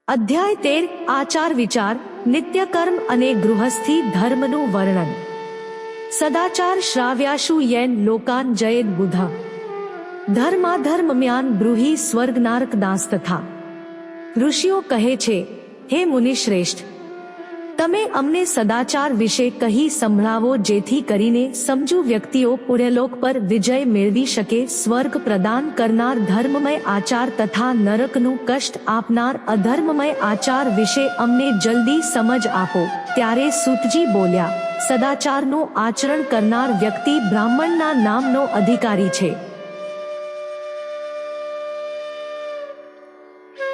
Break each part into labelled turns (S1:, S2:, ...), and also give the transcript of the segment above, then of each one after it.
S1: અધ્યાય 13 આચાર વિચાર નિત્યકર્મ અને ગૃહસ્થી ધર્મનું વર્ણન. સદાચાર શ્રાવ્યાશુ યેન લોકાન જયેદ બુધા ધર્માધર્મ્યાન બ્રૂહી સ્વર્ગનાર્ક દાસ્તથા. ઋષિઓ કહે છે, હે મુનિશ્રેષ્ઠ, તમે અમને સદાચાર વિશે કહી સંભળાવો, જેથી કરીને સમજુ વ્યક્તિઓ પુણ્યલોક પર વિજય મેળવી શકે. સ્વર્ગ પ્રદાન કરનાર ધર્મમય આચાર તથા નરકનું કષ્ટ આપનાર અધર્મમય આચાર વિશે અમને જલ્દી સમજ આપો. ત્યારે સૂતજી બોલ્યા, સદાચારનું આચરણ કરનાર વ્યક્તિ બ્રાહ્મણના નામનો અધિકારી છે,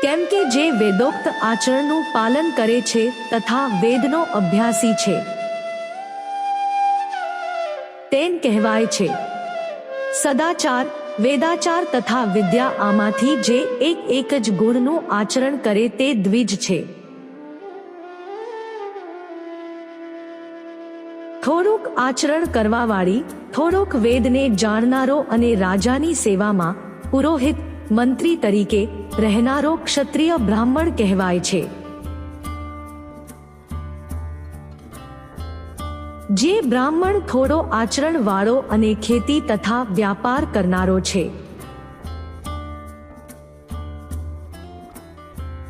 S1: કેમ કે જે વેદોક્ત આચરણનું પાલન કરે છે તથા વેદનો અભ્યાસી છે તેમ કહેવાય છે. સદાચાર, વેદાચાર તથા વિદ્યા, આમાંથી જે એક જ ગુણનું આચરણ કરે તે દ્વિજ છે. થોડુંક આચરણ કરવાવાળી, થોડોક વેદને જાણનારો અને રાજાની સેવામાં પુરોહિત, મંત્રી તરીકે રહેનારો ક્ષત્રિય બ્રાહ્મણ કહેવાય છે. જે બ્રાહ્મણ થોડો આચરણ વાળો અને ખેતી તથા વ્યાપાર કરનારો છે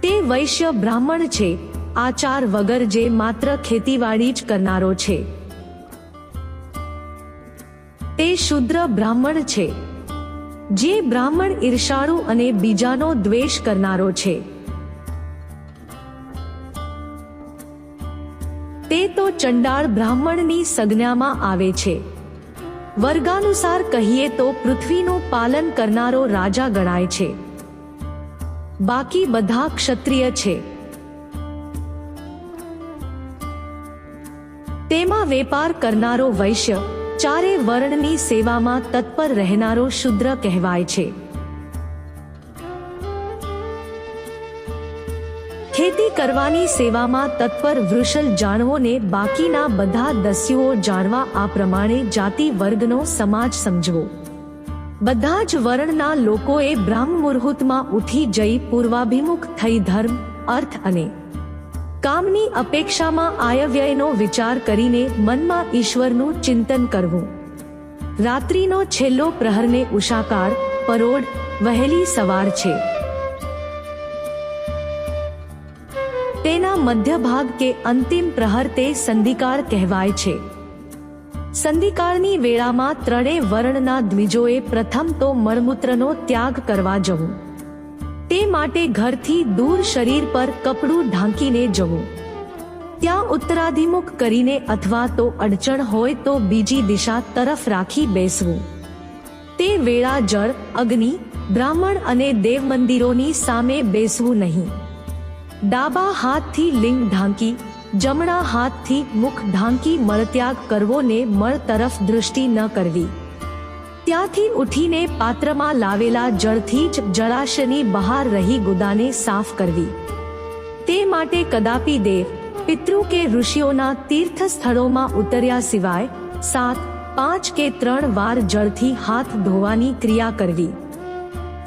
S1: તે વૈશ્ય બ્રાહ્મણ છે. આચાર વગર જે માત્ર ખેતીવાડી જ કરનારો છે તે શુદ્ર બ્રાહ્મણ છે. જે બ્રાહ્મણ ઈર્ષાળુ અને બીજાનો દ્વેષ કરનારો છે તે તો ચંડાળ બ્રાહ્મણની સંજ્ઞામાં આવે છે. વર્ગાનુસાર કહીએ તો પૃથ્વીનું પાલન કરનારો રાજા ગણાય છે, બાકી બધા ક્ષત્રિય છે. તેમાં વેપાર કરનારો વૈશ્ય, ચારે વર્ણની સેવામાં તત્પર રહેનારો શુદ્ર કહેવાય છે. ખેતી કરવાની સેવામાં તત્પર વૃષલ જાણવો ને બાકીના બધા દસ્યુઓ જાણવા, આ પ્રમાણે જાતિ વર્ગનો સમાજ સમજવો. બધા જ વર્ણના લોકોએ બ્રાહ્મ મુહૂર્તમાં ઉઠી જઈ પૂર્વાભિમુખ થઈ ધર્મ, અર્થ અને કામની અપેક્ષામાં આયવ્યયનો વિચાર કરીને મનમાં ઈશ્વરનું ચિંતન કરવું. રાત્રિનો છેલ્લો પ્રહરને ઉષાકાળ, પરોઢ, વહેલી સવાર છે તેના મધ્યભાગ કે અંતિમ પ્રહર તે સંધિકાળ કહેવાય છે. સંધિકાળની વેળામાં ત્રણેય વર્ણના દ્વિજોએ પ્રથમ તો મળમૂત્રનો ત્યાગ કરવા જવું. તે માટે ઘરથી દૂર શરીર પર કપડું ઢાંકીને જવું. ત્યાં ઉત્તરાભિમુખ કરીને અથવા તો અડચણ હોય તો બીજી દિશા તરફ રાખી બેસવું. તે વેળા જળ, અગ્નિ, બ્રાહ્મણ અને દેવ મંદિરોની સામે બેસવું નહીં. ડાબા હાથથી લિંગ ઢાંકી, જમણા હાથથી મુખ ઢાંકી મળત્યાગ કરવો ને મળ તરફ દૃષ્ટિ ન કરવી. ત્યાંથી ઉઠીને પાત્રમાં લાવેલા જળથી જ જળાશયની બહાર રહી ગુદાને સાફ કરવી. તે માટે કદાપી દેવ, પિતૃ કે ઋષિઓના તીર્થ સ્થળોમાં ઉતર્યા સિવાય 7, 5 કે 3 વાર જળથી હાથ ધોવાની ક્રિયા કરવી.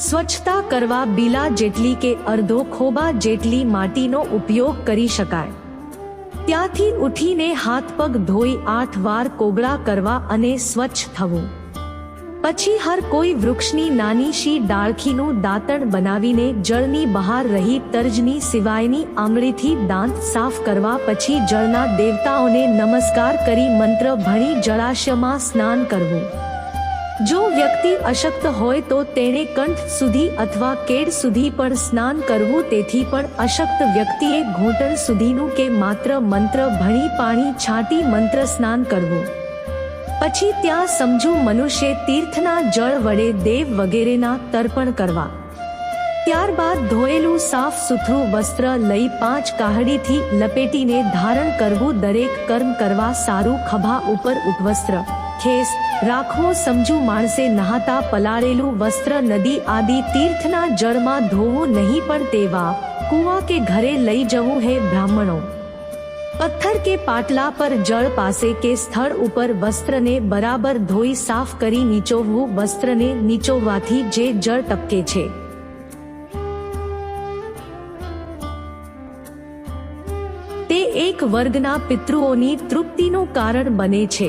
S1: સ્વચ્છતા કરવા બીલા જેટલી કે અડધો ખોબા જેટલી માટીનો ઉપયોગ કરી શકાય. ત્યાંથી ઉઠીને હાથ પગ ધોઈ 8 વાર કોગળા કરવા અને સ્વચ્છ થવું. પછી હર કોઈ વૃક્ષની નાની શી ડાળખીનું દાંતણ બનાવીને જળની બહાર રહી તર્જની સિવાયની આંગળીથી દાંત સાફ કરવા. પછી જળના દેવતાઓને નમસ્કાર કરી મંત્ર ભણી જળાશયમાં સ્નાન કરવું. જો વ્યક્તિ અશક્ત હોય તો તેણે કંઠ સુધી અથવા કેડ સુધી પણ સ્નાન કરવું. તેથી પણ અશક્ત વ્યક્તિએ ઘૂંટણ સુધીનું કે માત્ર મંત્ર ભણી પાણી છાંટી મંત્ર સ્નાન કરવું. પછી ત્યાં સમજુ મનુષ્ય તીર્થના જળ વડે દેવ વગેરેના તર્પણ કરવા. ત્યારબાદ ધોયેલું સાફ સુથરું વસ્ત્ર લઈ 5 કાહડીથી લપેટીને ધારણ કરવું. દરેક કર્મ કરવા સારું ખભા ઉપર ઉપવસ્ત્ર, ખેસ રાખવો. સમજુ માણસે નહાતા પલાળેલું વસ્ત્ર નદી આદિ તીર્થના જળમાં ધોવું નહીં, પણ તેવા કૂવા કે ઘરે લઈ જવું. હે બ્રાહ્મણો, પથ્થર કે પાટલા પર જળ પાસે કે સ્થળ ઉપર વસ્ત્રને બરાબર ધોઈ સાફ કરી નીચોવવું. વસ્ત્રને નીચોવવાથી જે જળ ટપકે છે તે એક વર્ગના પિતૃઓની તૃપ્તિનું કારણ બને છે.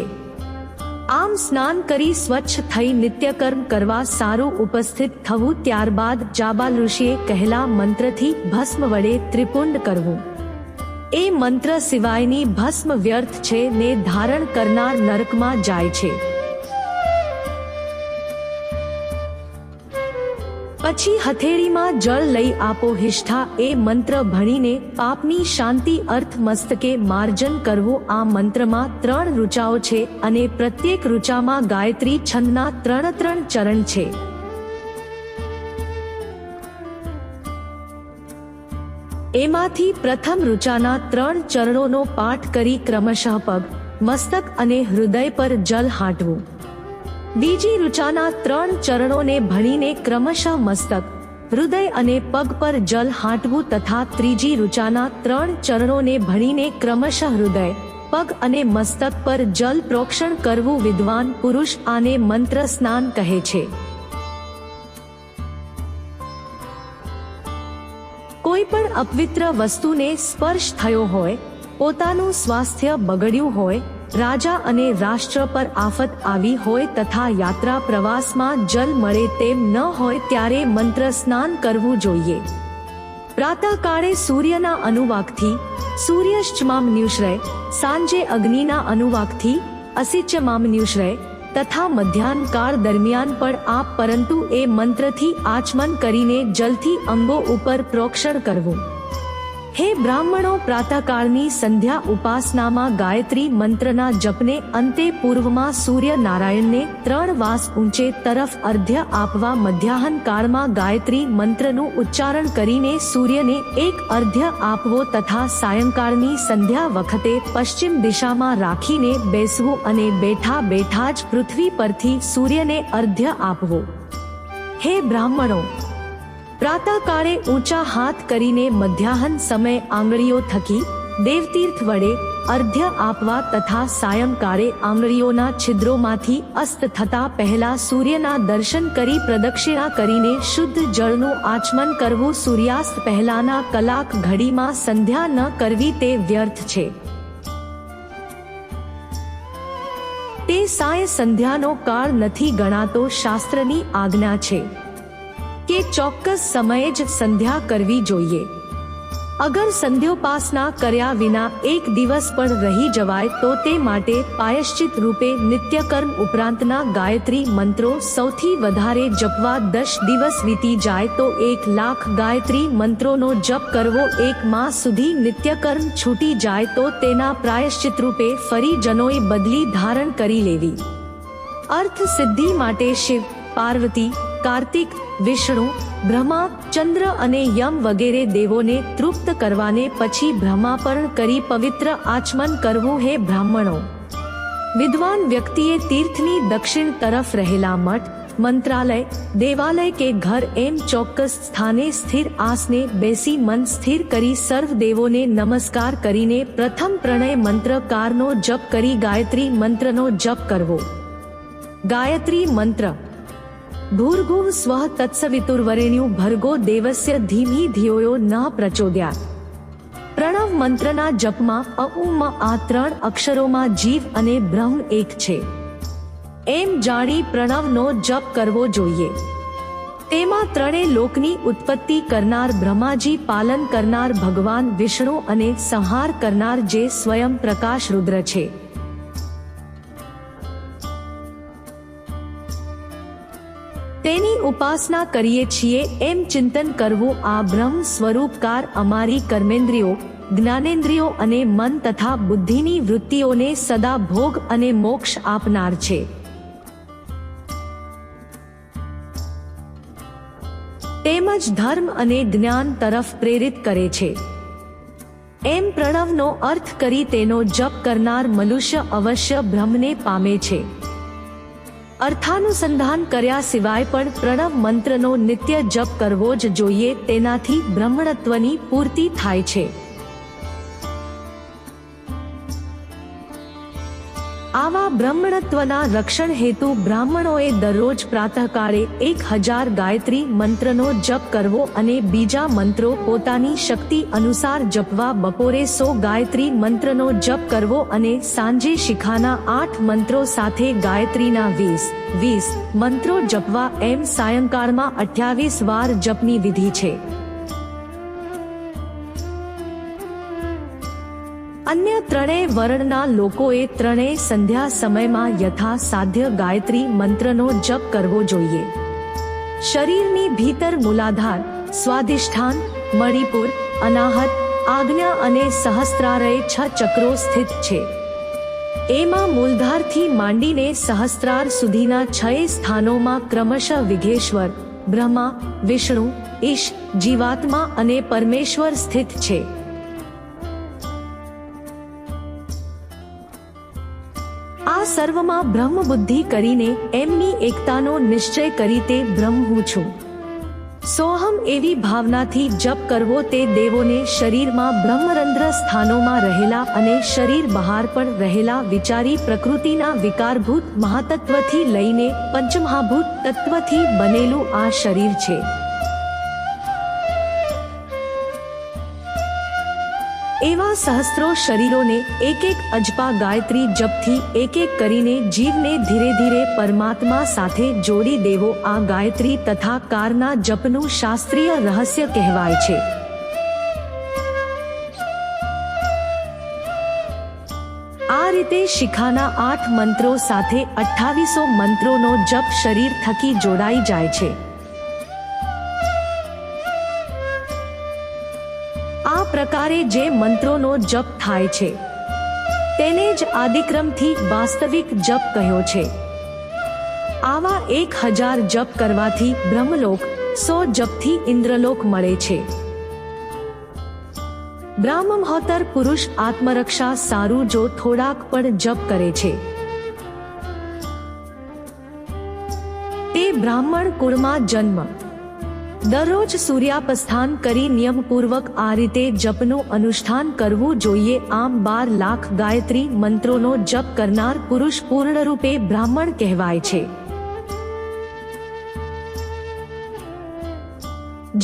S1: આમ સ્નાન કરી સ્વચ્છ થઈ નિત્યકર્મ કરવા સારું ઉપસ્થિત થવું, ત્યારબાદ જાબાલ ઋષિએ કહેલા મંત્રથી ભસ્મ વડે ત્રિપુંડ કરવું. એ મંત્ર સિવાયની ભસ્મ વ્યર્થ છે ને ધારણ કરનાર નરકમાં જાય છે. પછી હથેળીમાં જળ લઈ આપો. હિષ્ઠા એ મંત્ર ભણીને પાપની શાંતિ અર્થ મસ્તકે માર્જન કરવું. આ મંત્રમાં 3 ઋચાઓ છે અને પ્રત્યેક ઋચામાં ગાયત્રી છંદના 3 ચરણ છે. એમાંથી પ્રથમ ઋચાના 3 ચરણોનો પાઠ કરી ક્રમશઃ પગ, મસ્તક અને હૃદય પર જલ હાંટવું. બીજી ઋચાના 3 ચરણોને ભણીને ક્રમશઃ મસ્તક, હૃદય અને પગ પર જલ હાંટવું તથા ત્રીજી ઋચાના 3 ચરણોને ભણીને ક્રમશઃ હૃદય, પગ અને મસ્તક પર જલ પ્રોક્ષણ કરવું. વિદ્વાન પુરુષ આને મંત્ર સ્નાન કહે છે. કોઈ પણ અપવિત્ર વસ્તુને સ્પર્શ થયો હોય, પોતાનું સ્વાસ્થ્ય બગડ્યું હોય, રાજા અને રાષ્ટ્ર પર આફત આવી હોય તથા યાત્રા પ્રવાસમાં જલ મળે તેમ ન હોય ત્યારે મંત્ર સ્નાન કરવું જોઈએ. પ્રાતઃકાળે સૂર્યના અનુવાકથી સૂર્યશ્ચમામન્યુશ્રય, સાંજે અગ્નિના અનુવાકથી અસિચ્યમામન્યુશ્રય તથા મધ્યાહન કાળ દરમિયાન પણ આપ, પરંતુ એ મંત્રથી આચમન કરીને જલથી અંગો ઉપર પ્રોક્ષણ કરવું. હે બ્રાહ્મણો, પ્રાતઃકાળની સંધ્યા ઉપાસનામાં ગાયત્રી મંત્રના જપને અંતે પૂર્વમાં સૂર્ય નારાયણને 3 વાસ ઊંચે તરફ અર્ધ્ય આપવા. મધ્યાહન કાળમાં ગાયત્રી મંત્રનું ઉચ્ચારણ કરીને સૂર્યને 1 અર્ધ્ય આપવો તથા સાયંકાળની સંધ્યા વખતે પશ્ચિમ દિશામાં રાખીને બેસવું અને બેઠા બેઠા જ પૃથ્વી પરથી સૂર્યને અર્ધ્ય આપવો. હે બ્રાહ્મણો, પ્રાતઃકાળે ઊંચા હાથ કરીને મધ્યાહન સમય આંગળીઓ થકી દેવતીર્થ વડે અર્ધ્ય આપવા તથા સાયંકાળે આંગળીઓના છિદ્રોમાંથી અસ્ત થતા પહેલા સૂર્યના દર્શન કરી પ્રદક્ષિણા કરીને શુદ્ધ જળનું આચમન કરવું. સૂર્યાસ્ત પહેલાના કલાક ઘડીમાં સંધ્યા ન કરવી તે વ્યર્થ છે. તે સાય સંધ્યાનો કાળ નથી ગણાતો. શાસ્ત્રની આજ્ઞા છે કે ચોક્કસ સમયે જ સંધ્યા કરવી જોઈએ. અગર સંધ્યોપાસના કર્યા વિના 1 દિવસ પણ રહી જવાય તો તે માટે પાયશ્ચિત રૂપે નિત્યકર્મ ઉપરાંતના ગાયત્રી મંત્રો સૌથી વધારે જપવા. 10 દિવસ વીતી જાય તો 1,00,000 ગાયત્રી મંત્રોનો જપ કરવો. 1 માસ સુધી નિત્યકર્મ છૂટી જાય તો તેના પ્રાયશ્ચિત રૂપે ફરી જનોએ બદલી ધારણ કરી લેવી. અર્થ સિદ્ધિ માટે શિવ, પાર્વતી, કાર્તિક, વિષ્ણુ, બ્રહ્મા, ચંદ્ર અને યમ વગેરે દેવોને તૃપ્ત કરવાને પછી બ્રહ્માપર્ણ કરી પવિત્ર આચમન કરવું. હે બ્રાહ્મણો, વિદ્વાન વ્યક્તિએ તીર્થની દક્ષિણ તરફ રહેલા મઠ, મંત્રાલય, દેવાલય કે ઘર એમ ચોક્કસ સ્થાને સ્થિર આસને બેસી મન સ્થિર કરી સર્વ દેવોને નમસ્કાર કરીને પ્રથમ પ્રણય મંત્રકારનો જપ કરી ગાયત્રી મંત્રનો જપ કરવો. ગાયત્રી મંત્ર. ભૂર્ભુવ સ્વઃ તત્સવિતુર્વરેણ્યું ભર્ગો દેવસ્ય ધીમી ધિયો ન પ્રચોદયાત. પ્રણવ મંત્રના જપમાં અ ઉ મ આ 3 અક્ષરોમાં જીવ અને બ્રહ્મ એક છે એમ જાણી પ્રણવનો જપ કરવો જોઈએ. તેમાં 3 લોકની ઉત્પત્તિ કરનાર બ્રહ્માજી, પાલન કરનાર ભગવાન વિષ્ણુ અને સંહાર કરનાર જે સ્વયં પ્રકાશ રુદ્ર છે. તેની ઉપાસના કરીએ છીએ એમ ચિંતન કરવું. આ બ્રહ્મ સ્વરૂપકાર અમારી કર્મેન્દ્રિયો, જ્ઞાનેન્દ્રિયો અને મન તથા બુદ્ધિની વૃત્તિઓને સદા ભોગ અને મોક્ષ આપનાર છે. તેમજ ધર્મ અને જ્ઞાન તરફ પ્રેરિત કરે છે. એમ પ્રણવનો અર્થ કરી તેનો જપ કરનાર મનુષ્ય અવશ્ય બ્રહ્મને પામે છે. અર્થાનુસંધાન કર્યા સિવાય પણ પ્રણવ મંત્રનો નિત્ય જપ કરવો જ જોઈએ. તેનાથી બ્રહ્મણત્વની પૂર્તિ થાય છે. આવા બ્રહ્મણત્વના રક્ષણ હેતુ બ્રાહ્મણોએ દરરોજ પ્રાતઃકાળે 1000 ગાયત્રી મંત્રનો જપ કરવો અને બીજા મંત્રો પોતાની શક્તિ અનુસાર જપવા. બપોરે 100 ગાયત્રી મંત્રનો જપ કરવો અને સાંજે શિખાના 8 મંત્રો સાથે ગાયત્રીના 20 મંત્રો જપવા. એમ સાયંકાળમાં 28 વાર જપની વિધિ છે. અન્ય ત્રણેય વર્ણના લોકોએ ત્રણેય સંધ્યા સમયમાં યથા સાધ્ય ગાયત્રી મંત્રનો જપ કરવો જોઈએ. શરીરની ભીતર મૂલાધાર, સ્વાધિષ્ઠાન, મણિપુર, અનાહત, આજ્ઞા અને સહસ્ત્રારએ 6 ચક્રો સ્થિત છે. એમાં મૂલધારથી માંડીને સહસ્ત્રાર સુધીના 6 સ્થાનોમાં ક્રમશઃ વિઘેશ્વર, બ્રહ્મા, વિષ્ણુ, ઈશ, જીવાત્મા અને પરમેશ્વર સ્થિત છે. આ સર્વમાં બ્રહ્મ બુદ્ધિ કરીને એમની એકતાનો નિશ્ચય કરી તે બ્રહ્મ હું છું, સોહમ એવી ભાવનાથી જપ કરવો. તે દેવોને શરીરમાં બ્રહ્મરંધ્ર સ્થાનોમાં રહેલા અને શરીર બહાર પણ રહેલા વિચારી પ્રકૃતિના વિકારભૂત મહાતત્વથી લઈને પંચમહાભૂત તત્વથી બનેલું આ શરીર છે. એવા સહસ્ત્રો શરીરોને એક અજપા ગાયત્રી જપથી એક કરીને જીવને ધીરે ધીરે પરમાત્મા સાથે જોડી દેવો. આ ગાયત્રી તથા કારના જપનું શાસ્ત્રીય રહસ્ય કહેવાય છે. આ રીતે શિખાના 8 મંત્રો સાથે 2800 મંત્રોનો જપ શરીર થકી જોડાઈ જાય છે. આ પ્રકારે જે મંત્રોનો જપ થાય છે તેને જ આદિક્રમથી વાસ્તવિક જપ કહ્યો છે. આવા 1000 જપ કરવાથી બ્રહ્મલોક, 100 જપથી ઇન્દ્રલોક મળે છે. બ્રાહ્મહોત્તર પુરુષ આત્મરક્ષા સારું જો થોડાક પણ જપ કરે છે. તે બ્રાહ્મણ કુળમાં જન્મ. દરરોજ સૂર્યાપસ્થાન કરી નિયમપૂર્વક આ રીતે જપનું અનુષ્ઠાન કરવું જોઈએ. આમ 12 લાખ ગાયત્રી મંત્રોનો જપ કરનાર પુરુષ પૂર્ણરૂપે બ્રાહ્મણ કહેવાય છે.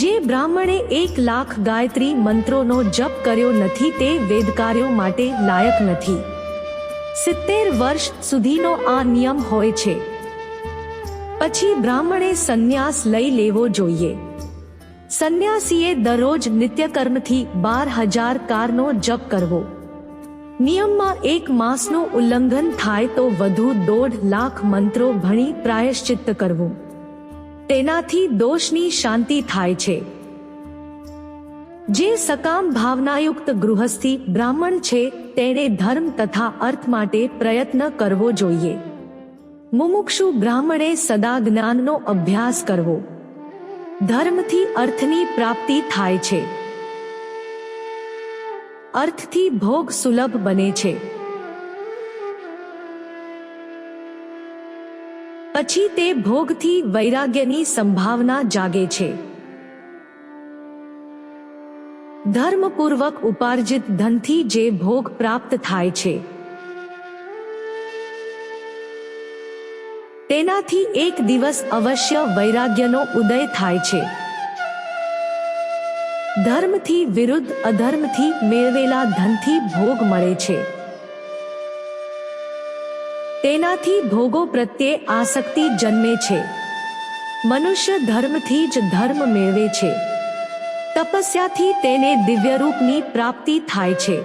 S1: જે બ્રાહ્મણે 1 લાખ ગાયત્રી મંત્રોનો જપ કર્યો નથી તે વેદકાર્યો માટે લાયક નથી. 70 વર્ષ સુધીનો આ નિયમ હોય છે. પછી બ્રાહ્મણે સંન્યાસ લઈ લેવો જોઈએ. સંન્યાસીએ દરરોજ નિત્યકર્મથી 12000 કારનો જપ કરવો. નિયમમાં 1 માસનું ઉલ્લંઘન થાય તો વધુ 1.5 લાખ મંત્રો ભણી પ્રાયશ્ચિત્ત કરવું. તેનાથી દોષની શાંતિ થાય છે. જે સકામ ભાવનાયુક્ત ગૃહસ્થી બ્રાહ્મણ છે તેણે ધર્મ તથા અર્થ માટે પ્રયત્ન કરવો જોઈએ. મુમુક્ષુ બ્રાહ્મણે સદા જ્ઞાનનો અભ્યાસ કરવો. ધર્મથી અર્થની પ્રાપ્તિ થાય છે. અર્થથી ભોગ સુલભ બને છે. પછી તે ભોગથી વૈરાગ્યની સંભાવના જાગે છે. ધર્મપૂર્વક ઉપાર્જિત ધનથી જે ભોગ પ્રાપ્ત થાય છે તેનાથી એક દિવસ અવશ્ય વૈરાગ્યનો ઉદય થાય છે. ધર્મથી વિરુદ્ધ અધર્મથી મેળવેલા ધનથી ભોગ મળે છે. તેનાથી ભોગો પ્રત્યે આસક્તિ જન્મે છે. મનુષ્ય ધર્મથી જ ધર્મ મેળવે છે. તપસ્યાથી તેને દિવ્યરૂપની પ્રાપ્તિ થાય છે.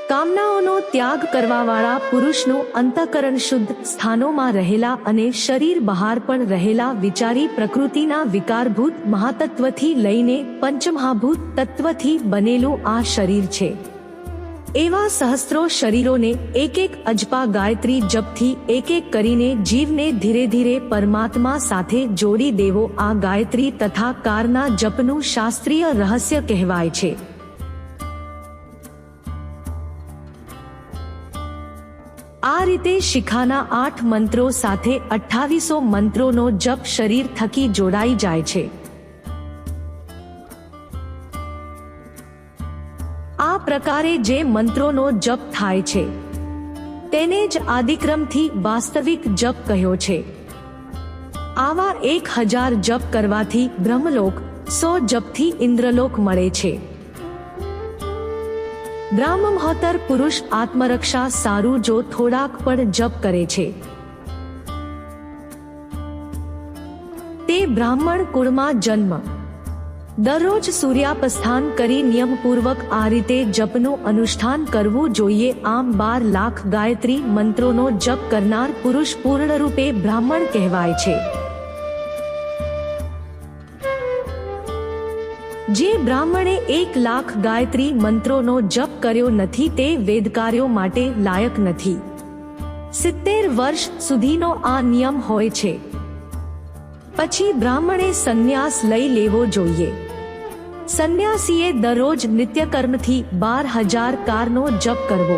S1: કામનાઓનો ત્યાગ કરવાવાળા પુરુષનું અંતઃકરણ શુદ્ધ સ્થાનોમાં રહેલા અને શરીર બહાર પણ રહેલા વિચારી પ્રકૃતિના વિકારભૂત મહાતત્વથી લઈને પંચમહાભૂત તત્વથી બનેલું આ શરીર છે. એવા સહસ્ત્રો શરીરોને એક અજપા ગાયત્રી જપથી એક કરીને જીવને ધીરે ધીરે પરમાત્મા સાથે જોડી દેવો. આ ગાયત્રી તથા કારના જપનું શાસ્ત્રીય રહસ્ય કહેવાય છે. આ રીતે શિખાના 8 મંત્રો સાથે 2800 મંત્રોનો જપ શરીર થકી જોડાઈ જાય છે. આ પ્રકારે જે મંત્રોનો જપ થાય છે તેને જ આદિક્રમથી વાસ્તવિક જપ કહ્યો છે. આવા 1000 જપ કરવાથી બ્રહ્મલોક, 100 જપથી ઇન્દ્રલોક મળે છે. બ્રાહ્મહોત્તર પુરુષ આત્મરક્ષા સારું જો થોડાક પણ જપ કરે છે. તે બ્રાહ્મણ કુળમાં જન્મ. દરરોજ સૂર્યાપસ્થાન કરી નિયમપૂર્વક આ રીતે જપનું અનુષ્ઠાન કરવું જોઈએ. આમ 12 લાખ ગાયત્રી મંત્રોનો જપ કરનાર પુરુષ પૂર્ણરૂપે બ્રાહ્મણ કહેવાય છે. જે બ્રાહ્મણે 1 લાખ ગાયત્રી મંત્રોનો જપ કર્યો નથી તે વેદકાર્યો માટે લાયક નથી. 70 વર્ષ સુધીનો આ નિયમ હોય છે. પછી બ્રાહ્મણે સંન્યાસ લઈ લેવો જોઈએ. સંન્યાસીએ દરરોજ નિત્યકર્મથી 12,000 કારનો જપ કરવો.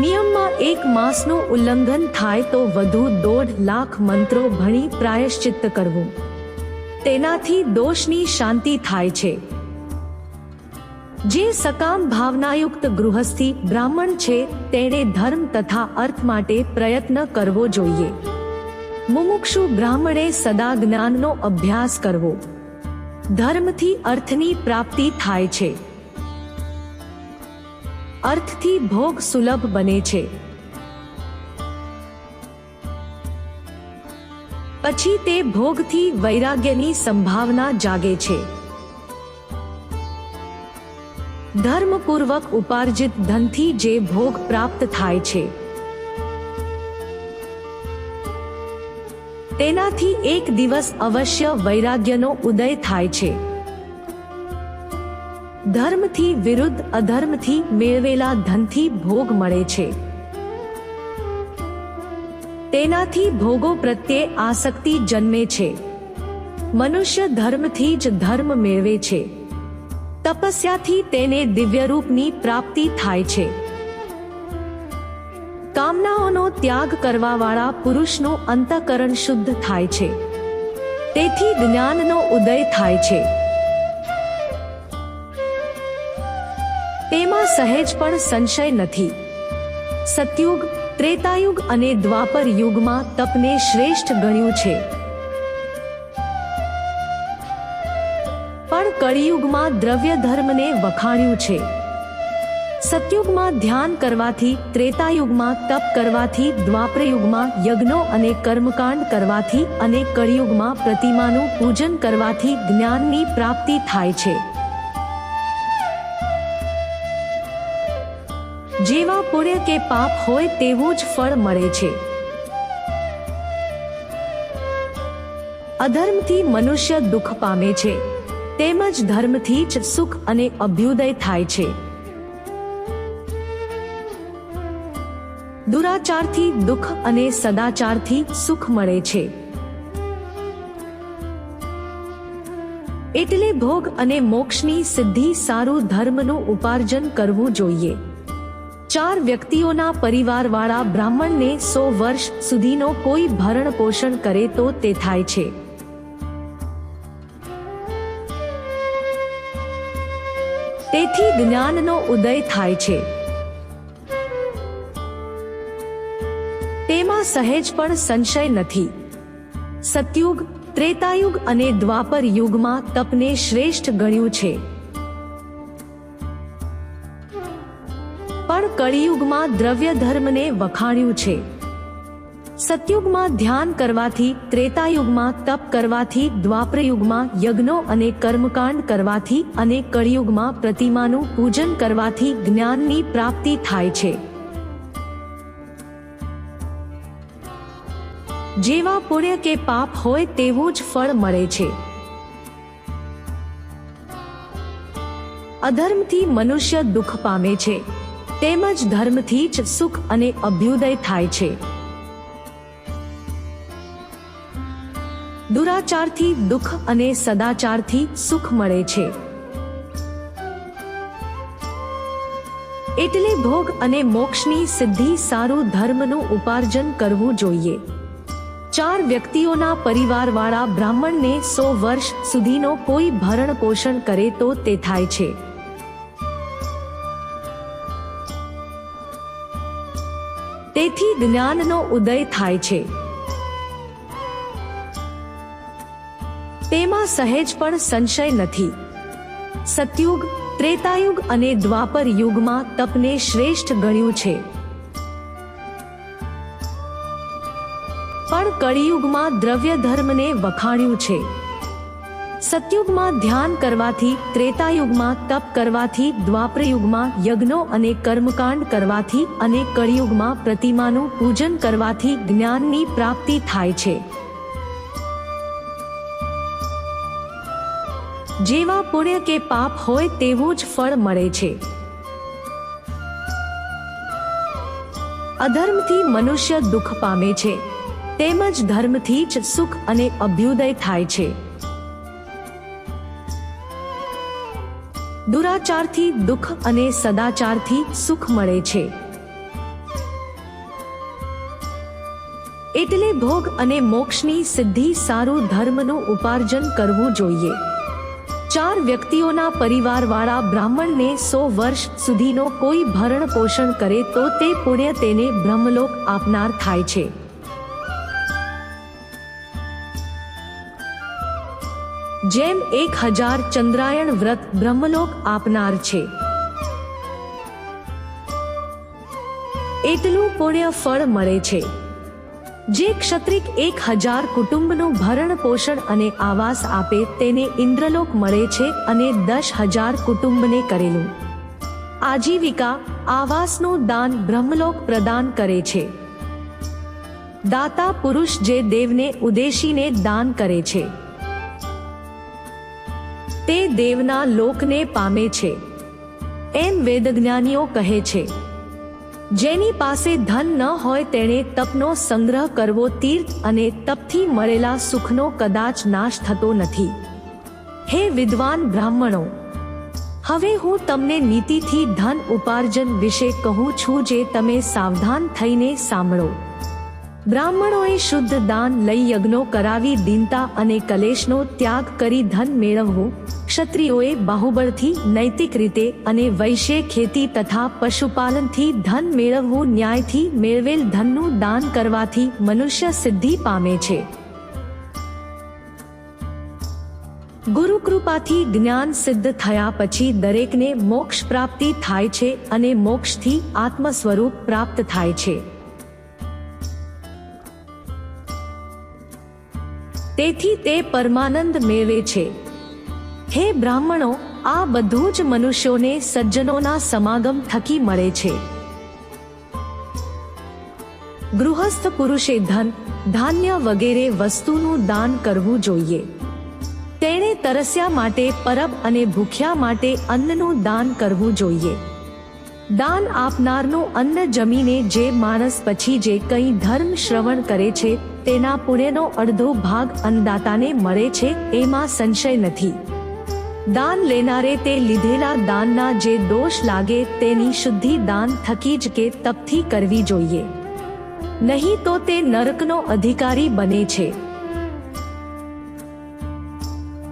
S1: નિયમમાં 1 માસનું ઉલ્લંઘન થાય તો વધુ 1.5 લાખ મંત્રો ભણી પ્રાયશ્ચિત્ત કરવું. તેનાથી દોષની શાંતિ થાય છે. જે સકામ ભાવનાયુક્ત ગૃહસ્થી બ્રાહ્મણ છે તેણે ધર્મ તથા અર્થ માટે પ્રયત્ન કરવો જોઈએ. મુમુક્ષુ બ્રાહ્મણે સદા જ્ઞાનનો અભ્યાસ કરવો. ધર્મથી અર્થની પ્રાપ્તિ થાય છે. અર્થથી ભોગ સુલભ બને છે. પછી તે ભોગથી વૈરાગ્યની સંભાવના જાગે છે. ધર્મપૂર્વક ઉપાર્જિત ધનથી જે ભોગ પ્રાપ્ત થાય છે તેનાથી એક દિવસ અવશ્ય વૈરાગ્યનો ઉદય થાય છે. ધર્મથી વિરુદ્ધ અધર્મથી મેળવેલા ધનથી ભોગ મળે છે. તેનાથી ભોગો પ્રત્યે આસક્તિ જન્મે છે. મનુષ્ય ધર્મથી જ ધર્મ મેળવે છે. તપસ્યાથી તેને દિવ્યરૂપની પ્રાપ્તિ થાય છે. કામનાઓનો ત્યાગ કરવાવાળા પુરુષનું અંતઃકરણ શુદ્ધ થાય છે. તેથી જ્ઞાનનો ઉદય થાય છે. તેમાં સહેજ પણ સંશય નથી. સતયુગ, ત્રેતાયુગ અને દ્વાપર યુગમાં તપને શ્રેષ્ઠ ગણ્યું છે. પણ કળિયુગમાં દ્રવ્ય ધર્મને વખાણ્યું છે. સતયુગમાં ધ્યાન કરવાથી, ત્રેતાયુગમાં તપ કરવાથી, દ્વાપરયુગમાં યજ્ઞો અને કર્મકાંડ કરવાથી અને કળિયુગમાં પ્રતિમાનું પૂજન કરવાથી જ્ઞાનની પ્રાપ્તિ થાય છે. જેવા પુણ્ય કે પાપ હોય તેવું જ ફળ મળે છે. અધર્મથી મનુષ્ય દુઃખ પામે છે, તેમજ ધર્મથી જ સુખ અને અભ્યુદય થાય છે. દુરાચારથી દુઃખ અને સદાચારથી સુખ મળે છે. એટલે ભોગ અને મોક્ષની સિદ્ધિ સારું ધર્મનું ઉપાર્જન કરવું જોઈએ. 4 વ્યક્તિઓના પરિવારવાળા બ્રાહ્મણને 100 વર્ષ સુધીનો કોઈ ભરણ પોષણ કરે તો તે થાય છે. તેથી જ્ઞાનનો ઉદય થાય છે. તેમાં સહેજ પણ સંશય નથી. સતયુગ, ત્રેતાયુગ અને દ્વાપર યુગમાં તપને શ્રેષ્ઠ ગણ્યું છે. પણ કળિયુગમાં દ્રવ્ય ધર્મને વખાણ્યું છે. સતયુગમાં ધ્યાન કરવાથી, ત્રેતાયુગમાં તપ કરવાથી, દ્વાપરયુગમાં યજ્ઞો અને કર્મકાંડ કરવાથી અને કળિયુગમાં પ્રતિમાનું પૂજન કરવાથી જ્ઞાનની પ્રાપ્તિ થાય છે. જેવા પુણ્ય કે પાપ હોય તેવું જ ફળ મળે છે. અધર્મથી મનુષ્ય દુઃખ પામે છે, તેમજ ધર્મથી જ સુખ અને અભ્યુદય થાય છે. દુરાચારથી દુઃખ અને સદાચારથી સુખ મળે છે. એટલે ભોગ અને મોક્ષની સિદ્ધિ સારું ધર્મનું ઉપાર્જન કરવું જોઈએ. 4 વ્યક્તિઓના પરિવારવાળા બ્રાહ્મણને 100 વર્ષ સુધીનો કોઈ ભરણ પોષણ કરે તો તે થાય છે. તેથી જ્ઞાનનો ઉદય થાય છે. તેમાં સહેજ પણ સંશય નથી. સતયુગ, ત્રેતાયુગ અને દ્વાપર યુગમાં તપને શ્રેષ્ઠ ગણ્યું છે, પણ કળિયુગમાં દ્રવ્ય ધર્મને વખાણ્યું છે. સતયુગમાં ધ્યાન કરવાથી, ત્રેતાયુગમાં તપ કરવાથી, દ્વાપરયુગમાં યજ્ઞો અને કર્મકાંડ કરવાથી અને કળિયુગમાં પ્રતિમાનું પૂજન કરવાથી જ્ઞાનની પ્રાપ્તિ થાય છે. જેવા પુણ્ય કે પાપ હોય તેવું જ ફળ મળે છે. અધર્મથી મનુષ્ય દુઃખ પામે છે, તેમજ ધર્મથી જ સુખ અને અભ્યુદય થાય છે. દુરાચારથી દુઃખ અને સદાચારથી સુખ મળે છે. એટલે ભોગ અને મોક્ષની સિદ્ધિ સારું ધર્મનું ઉપાર્જન કરવું જોઈએ. 4 વ્યક્તિઓના પરિવારવાળા બ્રાહ્મણને 100 વર્ષ સુધીનો કોઈ ભરણ પોષણ કરે તો તે પુણ્ય તેને બ્રહ્મલોક આપનાર થાય છે. જેમ 1000 ચંદ્રાયણ વ્રત બ્રહ્મલોક આપનાર છે, એટલું પુણ્ય ફળ મળે છે. જે ક્ષત્રિક 1000 કુટુંબનું ભરણ પોષણ અને આવાસ આપે તેને ઇન્દ્રલોક મળે છે અને 10,000 કુટુંબને કરેલું આજીવિકા આવાસનું દાન બ્રહ્મલોક પ્રદાન કરે છે. દાતા પુરુષ જે દેવને ઉદ્દેશીને દાન કરે છે તે દેવના લોકને પામે છે, એમ વેદજ્ઞાનીઓ કહે છે. જેની પાસે ધન ન હોય તેણે તપનો સંગ્રહ કરવો, તીર્થ અને તપથી મળેલા સુખનો કદાચ નાશ થતો નથી. હે વિદ્વાન બ્રાહ્મણો, હવે હું તમને નીતિથી ધન ઉપાર્જન વિશે કહું છું, જે તમે સાવધાન થઈને સાંભળો. બ્રાહ્મણોએ શુદ્ધ દાન લઈ યજ્ઞો કરાવી દીનતા અને કલેશનો ત્યાગ કરી ધન મેળવવું. ક્ષત્રિયોએ બાહુબળથી, નૈતિક રીતે અને વૈશ્ય ખેતી તથા પશુપાલનથી ધન મેળવવું. ન્યાયથી મેળવેલ ધનનું દાન કરવાથી મનુષ્ય સિદ્ધિ પામે છે. ગુરુ કૃપાથી જ્ઞાન સિદ્ધ થયા પછી દરેકને મોક્ષ પ્રાપ્તિ થાય છે અને મોક્ષથી આત્મ સ્વરૂપ પ્રાપ્ત થાય છે. તેથી તે પરમાનંદ મેળવે છે. હે બ્રાહ્મણો, આ બધું જ મનુષ્યોને સજ્જનોના સમાગમ થકી મળે છે. ગૃહસ્થ પુરુષે ધન, ધાન્ય વગેરે વસ્તુનું દાન કરવું જોઈએ. તેણે તરસ્યા માટે પરબ અને ભૂખ્યા માટે અન્નનું દાન કરવું જોઈએ. દાન આપનારનું અન્ન જમીને જે માણસ પછી જે કંઈ ધર્મ શ્રવણ કરે છે તેના પુણ્યનો અડધો ભાગ અન્નદાતાને મળે છે, એમાં સંશય નથી. દાન લેનારે તે લીધેલા દાનના જે દોષ લાગે તેની શુદ્ધિ દાન થકી જ કે તપથી કરવી જોઈએ, નહીં તો તે નરકનો અધિકારી બને છે.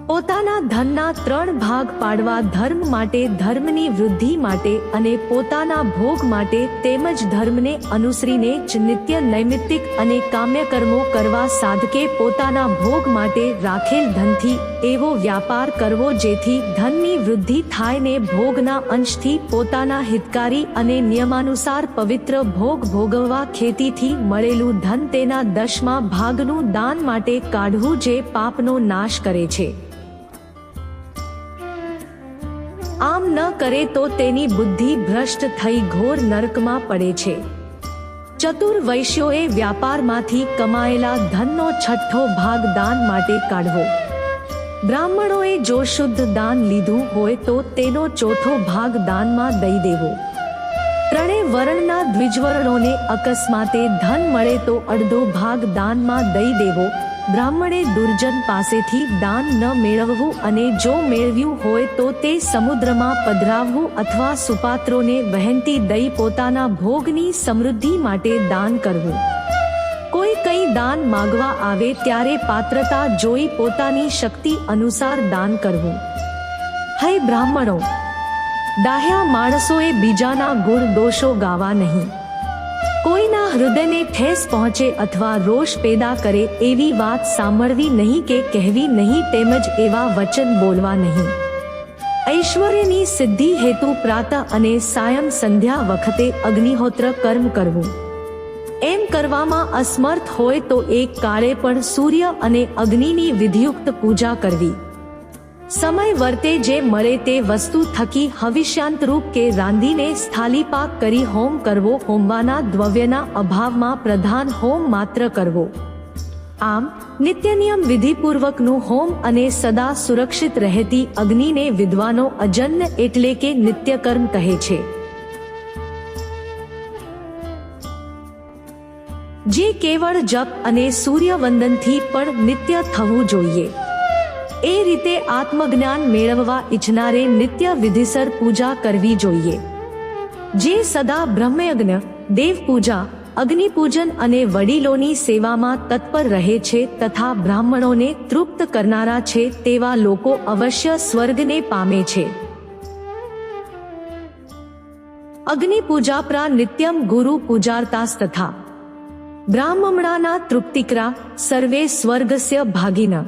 S1: પોતાના ધનના 3 ભાગ પાડવા, ધર્મ માટે, ધર્મની વૃદ્ધિ માટે અને પોતાના ભોગ માટે, તેમજ ધર્મને અનુસરીને જ નિત્ય નૈમિત્તિક અને કામ્ય કર્મો કરવા. સાધકે પોતાના ભોગ માટે રાખેલ ધનથી એવો વ્યાપાર કરવો જેથી ધનની વૃદ્ધિ થાય ને ભોગના અંશથી પોતાના હિતકારી અને નિયમાનુસાર પવિત્ર ભોગ ભોગવવા. ખેતીથી મળેલું ધન તેના 10મા ભાગનું દાન માટે કાઢવું, જે પાપનો નાશ કરે છે. આમ ન કરે તો તેની બુદ્ધિ ભ્રષ્ટ થઈ ઘોર નરકમાં પડે છે. ચતુર વૈશ્યોએ વ્યાપારમાંથી કમાયેલા ધનનો 6થો ભાગ દાન માટે કાઢવો. બ્રાહ્મણોએ જો શુદ્ધ દાન લીધું હોય તો તેનો 4થો ભાગ દાનમાં દઈ દેવો. 3 વર્ણના દ્વિજવર્ણોને અકસ્માતે ધન મળે તો અડધો ભાગ દાનમાં દઈ દેવો. બ્રાહ્મણે દુર્જન પાસેથી દાન ન મેળવવું અને જો મેળવ્યું હોય તો તે સમુદ્રમાં પધરાવવું અથવા સુપાત્રોને વહેંતી દઈ પોતાના ભોગની સમૃદ્ધિ માટે દાન કરવું. કોઈ કંઈ દાન માંગવા આવે ત્યારે પાત્રતા જોઈ પોતાની શક્તિ અનુસાર દાન કરવું. હે બ્રાહ્મણો, ડાહ્યા માણસોએ બીજાના ગુણ દોષો ગાવા નહીં. કોઈના હૃદયને ઠેસ પહોંચે અથવા રોષ પેદા કરે એવી વાત સાંભળવી નહીં કે કહેવી નહીં, તેમજ એવા વચન બોલવા નહીં. ઐશ્વર્યની સિદ્ધિ હેતુ પ્રાતઃ અને સાયં સંધ્યા વખતે અગ્નિહોત્ર કર્મ કરવું. એમ કરવામાં અસમર્થ હોય તો એક કાળે પણ સૂર્ય અને અગ્નિની વિધિયુક્ત પૂજા કરવી. સમય વર્તે જે મળે તે વસ્તુ થકી હવિષ્યાંતરૂપ કે રાંધીને સ્થાલીપાક કરી હોમ કરવો. હોમવાના દ્રવ્યના અભાવમાં પ્રધાન હોમ માત્ર કરવો. આમ નિત્યનિયમ વિધિપૂર્વકનું હોમ અને સદા સુરક્ષિત રહેતી અગ્નિને વિદ્વાનો અજન્ય એટલે કે નિત્યકર્મ કહે છે, જે કેવળ જપ અને સૂર્યવંદનથી પણ નિત્ય થવું જોઈએ. એ રીતે આત્મજ્ઞાન મેળવવા ઈચ્છનારે નિત્ય વિધિસર પૂજા કરવી જોઈએ. જે સદા બ્રહ્મયજ્ઞ, દેવપૂજા, અગ્નિપૂજન અને વડીલોની સેવામાં તત્પર રહે છે તથા બ્રાહ્મણોને તૃપ્ત કરનારા છે, તેવા લોકો અવશ્ય સ્વર્ગને પામે છે. અગ્નિપૂજા પ્રા નિત્યમ ગુરુ પૂજાર્તાસ્તથા બ્રાહ્મણાના તૃપ્તિકરા સર્વે સ્વર્ગસ્ય ભાગિનઃ.